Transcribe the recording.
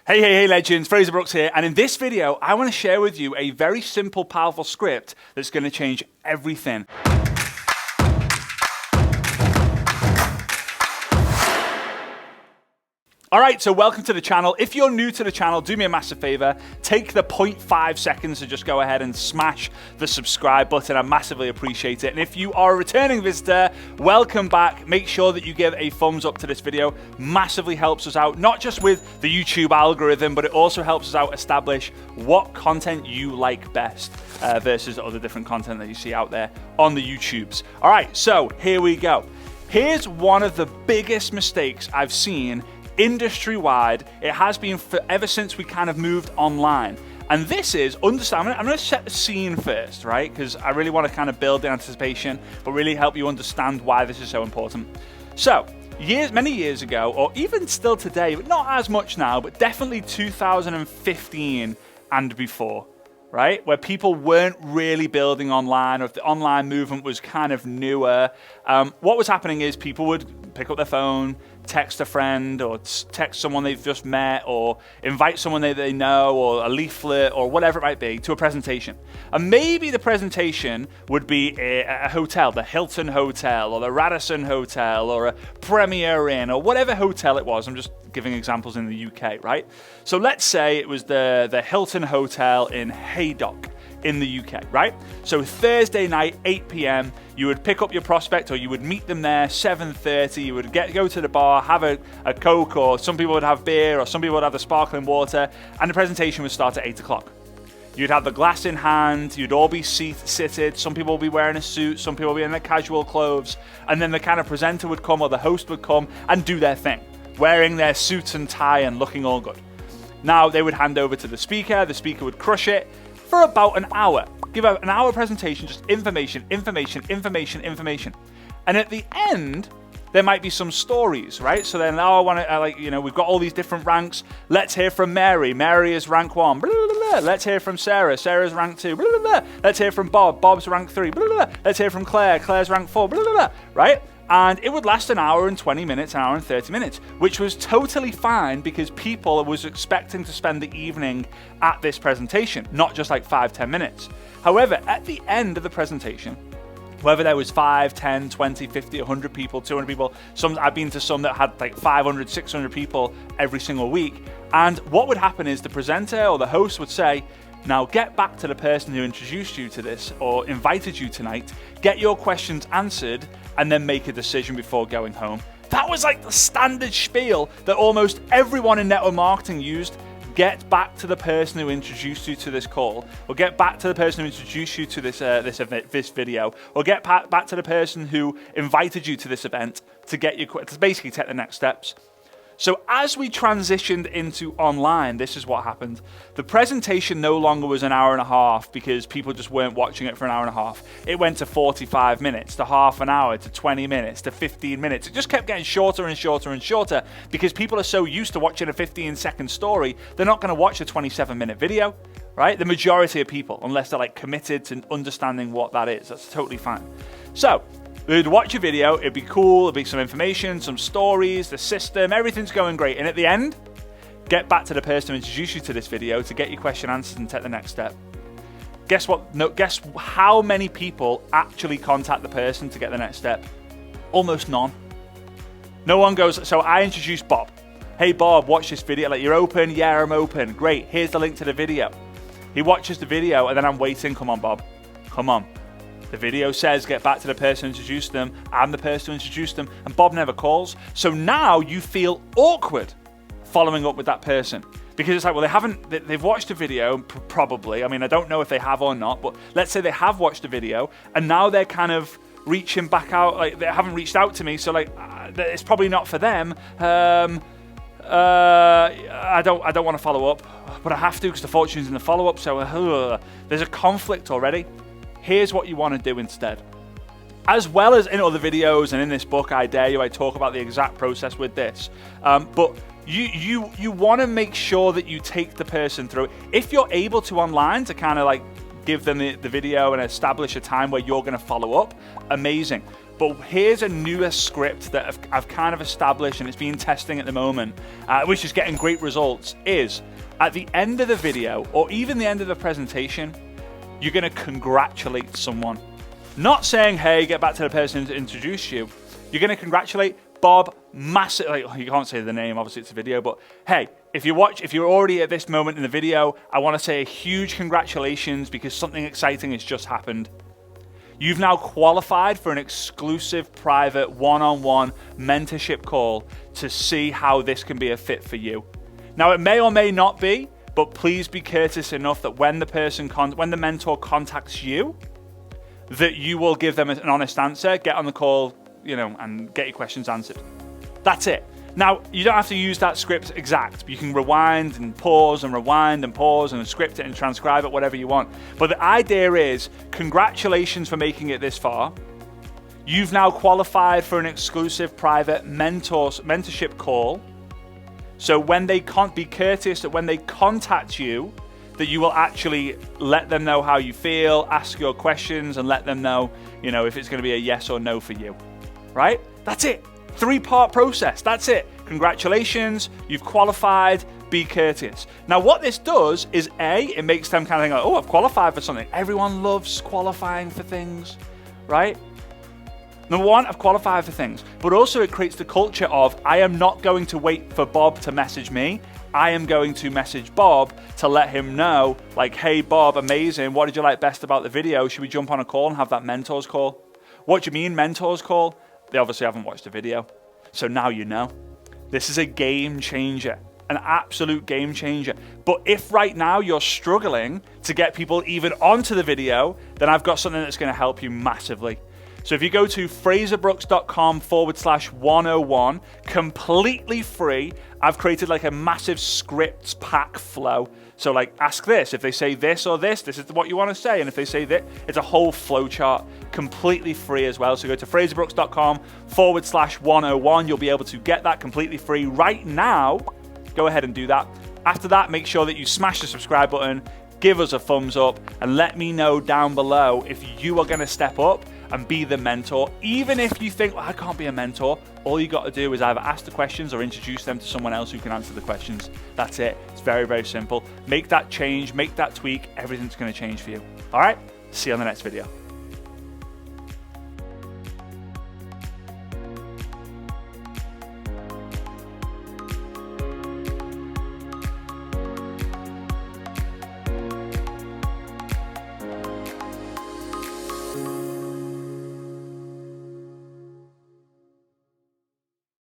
Hey legends, Frazer Brookes here, and in this video I want to share with you a very simple, powerful script that's going to change everything. Alright, so welcome to the channel. If you're new to the channel, do me a massive favor, take the 0.5 seconds to just go ahead and smash the subscribe button. I massively appreciate it. And if you are a returning visitor, welcome back. Make sure that you give a thumbs up to this video. Massively helps us out, not just with the YouTube algorithm, but it also helps us out establish what content you like best versus other different content that you see out there on the YouTubes. Alright, so here we go. Here's one of the biggest mistakes I've seen industry-wide. It has been ever since we kind of moved online. And this is, I'm going to set the scene first, right? Because I really want to kind of build the anticipation, but really help you understand why this is so important. So, many years ago, or even still today, but not as much now, but definitely 2015 and before, right? Where people weren't really building online, or if the online movement was kind of newer, what was happening is people would pick up their phone, text a friend, or text someone they've just met, or invite someone they know, or a leaflet, or whatever it might be, to a presentation. And maybe the presentation would be a hotel, the Hilton Hotel, or the Radisson Hotel, or a Premier Inn, or whatever hotel it was. I'm just giving examples in the UK, right? So let's say it was the Hilton Hotel in Haydock in the UK, right? So Thursday night, 8 p.m, you would pick up your prospect, or you would meet them there, 7:30, you would go to the bar, have a Coke, or some people would have beer, or some people would have the sparkling water, and the presentation would start at 8 o'clock. You'd have the glass in hand, you'd all be seated, some people would be wearing a suit, some people would be in their casual clothes, and then the kind of presenter would come, or the host would come and do their thing, wearing their suit and tie and looking all good. Now they would hand over to the speaker would crush it for about an hour. Give an hour presentation, just information. And at the end, there might be some stories, right? So then, we've got all these different ranks. Let's hear from Mary. Mary is rank 1. Blah, blah, blah. Let's hear from Sarah. Sarah's rank 2. Blah, blah, blah. Let's hear from Bob. Bob's rank 3. Blah, blah, blah. Let's hear from Claire. Claire's rank 4. Blah, blah, blah. Right? And it would last an hour and 20 minutes, an hour and 30 minutes, which was totally fine because people was expecting to spend the evening at this presentation, not just like 5-10 minutes. However, at the end of the presentation, whether there was 5, 10, 20, 50, 100 people, 200 people, I've been to some that had like 500, 600 people every single week. And what would happen is the presenter or the host would say, now get back to the person who introduced you to this or invited you tonight, get your questions answered, and then make a decision before going home. That was like the standard spiel that almost everyone in network marketing used. Get back to the person who introduced you to this call, or get back to the person who introduced you to this video, or get back to the person who invited you to this event to basically take the next steps. So as we transitioned into online, this is what happened. The presentation no longer was an hour and a half because people just weren't watching it for an hour and a half. It went to 45 minutes, to half an hour, to 20 minutes, to 15 minutes. It just kept getting shorter and shorter and shorter because people are so used to watching a 15-second story, they're not going to watch a 27-minute video, right? The majority of people, unless they're like committed to understanding what that is. That's totally fine. So we'd watch a video, it'd be cool, it'd be some information, some stories, the system, everything's going great. And at the end, get back to the person who introduced you to this video to get your question answered and take the next step. Guess what? No, guess how many people actually contact the person to get the next step? Almost none. No one goes, so I introduced Bob. Hey Bob, watch this video. Like, you're open? Yeah, I'm open. Great, here's the link to the video. He watches the video and then I'm waiting. Come on, Bob. Come on. The video says get back to the person who introduced them. I'm the person who introduced them, and Bob never calls. So now you feel awkward following up with that person because it's like, well, they've watched the video probably. I mean, I don't know if they have or not, but let's say they have watched the video and now they're kind of reaching back out, like they haven't reached out to me, so like it's probably not for them. I don't want to follow up, but I have to because the fortune's in the follow-up. So there's a conflict already. Here's what you want to do instead. As well as in other videos and in this book, I Dare You, I talk about the exact process with this. But you want to make sure that you take the person through. If you're able to online to kind of like give them the video and establish a time where you're going to follow up, amazing. But here's a newer script that I've kind of established, and it's being testing at the moment, which is getting great results, is at the end of the video, or even the end of the presentation, you're going to congratulate someone. Not saying, hey, get back to the person who introduced you. You're going to congratulate Bob massively. You can't say the name, obviously it's a video, but hey, if you're already at this moment in the video, I want to say a huge congratulations because something exciting has just happened. You've now qualified for an exclusive private one-on-one mentorship call to see how this can be a fit for you. Now, it may or may not be, but please be courteous enough that when the mentor contacts you, that you will give them an honest answer, get on the call, and get your questions answered. That's it. Now, you don't have to use that script exact. You can rewind and pause and rewind and pause and script it and transcribe it, whatever you want. But the idea is, congratulations for making it this far. You've now qualified for an exclusive private mentorship call. So when they can't be courteous that when they contact you, that you will actually let them know how you feel, ask your questions, and let them know, if it's going to be a yes or no for you. Right? That's it. 3-part process. That's it. Congratulations. You've qualified. Be courteous. Now, what this does is it makes them kind of think, oh, I've qualified for something. Everyone loves qualifying for things, right? Number one, I've qualified for things, but also it creates the culture of, I am not going to wait for Bob to message me. I am going to message Bob to let him know, like, hey, Bob, amazing. What did you like best about the video? Should we jump on a call and have that mentors call? What do you mean mentors call? They obviously haven't watched the video. So now you know. This is a game changer, an absolute game changer. But if right now you're struggling to get people even onto the video, then I've got something that's going to help you massively. So if you go to FrazerBrookes.com/101, completely free, I've created like a massive scripts pack flow. So like, ask this, if they say this or this is what you want to say. And if they say that, it's a whole flow chart, completely free as well. So go to FrazerBrookes.com/101. You'll be able to get that completely free right now. Go ahead and do that. After that, make sure that you smash the subscribe button, give us a thumbs up, and let me know down below if you are going to step up and be the mentor. Even if you think, well, I can't be a mentor, all you got to do is either ask the questions or introduce them to someone else who can answer the questions. That's it. It's very, very simple. Make that change, make that tweak. Everything's going to change for you. All right? See you on the next video.